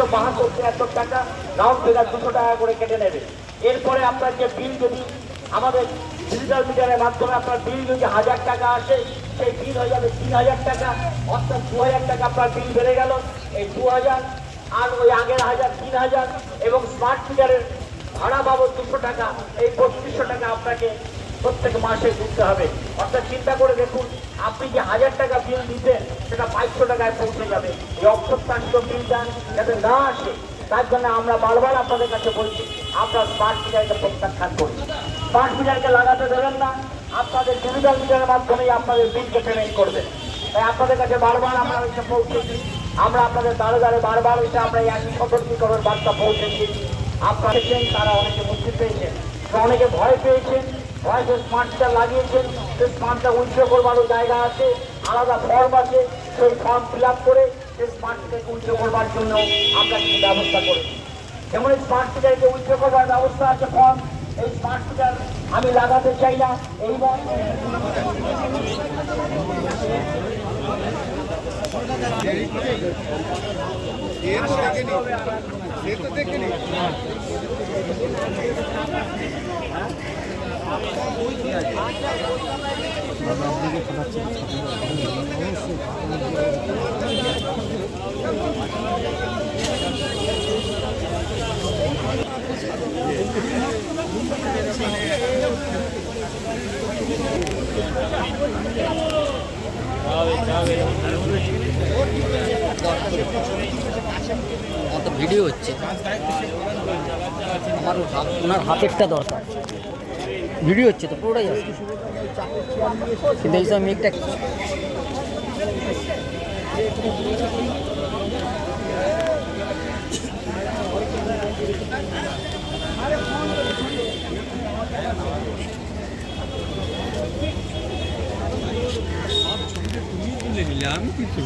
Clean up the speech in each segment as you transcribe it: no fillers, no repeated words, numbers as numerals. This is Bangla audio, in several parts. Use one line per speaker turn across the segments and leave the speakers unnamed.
172 টাকা, রাউন্ড ফিগার 200 টাকা করে কেটে নেবে। এরপরে আপনার যে বিল যদি আমাদের ডিজিটাল মিটারের মাধ্যমে আপনার বিল যদি 1000 টাকা আসে, সেই বিল হয়ে যাবে 3000 টাকা, অর্থাৎ 2000 টাকা আপনার বিল বেড়ে গেল। এই 2000 আর ওই আগের 1000 3000 এবং স্মার্ট মিটারের ভাড়া বাবদ 200 টাকা, এই 3200 টাকা আপনাকে প্রত্যেক মাসে দিতে হবে। অর্থাৎ চিন্তা করে দেখুন, আপনি যে 1000 টাকা বিল দিতেন সেটা 500 টাকায় পৌঁছে যাবে। এই অপ্রত্যাশিত বিলটা যাতে না আসে তার জন্য আমরা বারবার আপনাদের কাছে বলছি, আপনার স্মার্ট মিটারকে প্রত্যাখ্যান করুন। স্মার্ট মিটারকে লাগাতে দেবেন না, আপনাদের ডিজিটাল মিটারের মাধ্যমেই আপনাদের বিলকে পেমেন্ট করবেন। তাই আপনাদের কাছে বারবার আমরা এসে পৌঁছেছি, আমরা আপনাদের দ্বারে দ্বারে বারবার এসে আমরা এই একই সতর্কীকরণের বার্তা পৌঁছে দিয়েছি। আপনারা দেখছেন তারা অনেকে মুক্তি পেয়েছেন, অনেকে ভয় পেয়েছেন, ভয়কে স্মার্ট মিটার লাগিয়েছেন। সেই স্মার্টটা উইথড্র করবারও জায়গা আছে, আলাদা ফর্ম আছে, সেই ফর্ম ফিল আপ করে সেই স্মার্ট মিটারকে উইথড্র করবার জন্য আমরা কিছু ব্যবস্থা করেছি। যেমন এই স্মার্ট মিটারকে উইথড্র করবার ব্যবস্থা আছে ফর্ম। এই স্মার্ট মিটার আমি লাগাতে চাই না, এইবার
ভিডিও হচ্ছে, আমার ওনার হাতেরটা দরকার। ভিডিও হচ্ছে তো পুরোটাই আছে, কিন্তু এই সব মেঘটা
আমি কিছু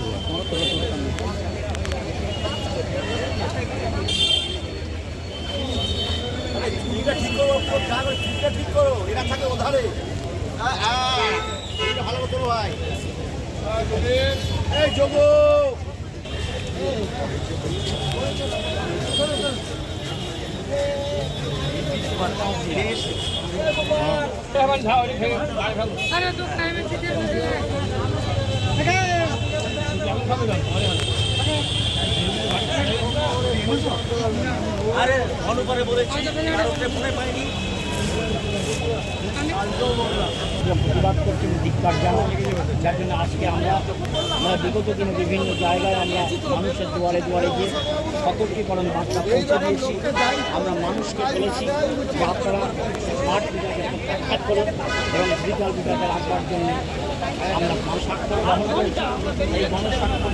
ঠিক করো, ঠিক করো, এরা থাকে ওধারে। ভালো মতো ভাই, এই যোগো আরে ভালো করে বলেছি, ফোনে পাইনি। প্রতিবাদ করতে ধিক্কার জানাই, যার জন্য আজকে আমরা বিগত দিনে বিভিন্ন জায়গায় আমরা মানুষের দুয়ারে দুয়ারে গিয়ে সতর্কীকরণ বার্তা পৌঁছে দিয়েছি। আমরা মানুষকে বলেছি যে আপনারা স্মার্ট মিটারকে প্রত্যাখ্যান করুন এবং ডিজিটাল মিটারকে রাখবার জন্য আমরা গণস্বাক্ষর গ্রহণ করেছি। এই গণস্বাক্ষর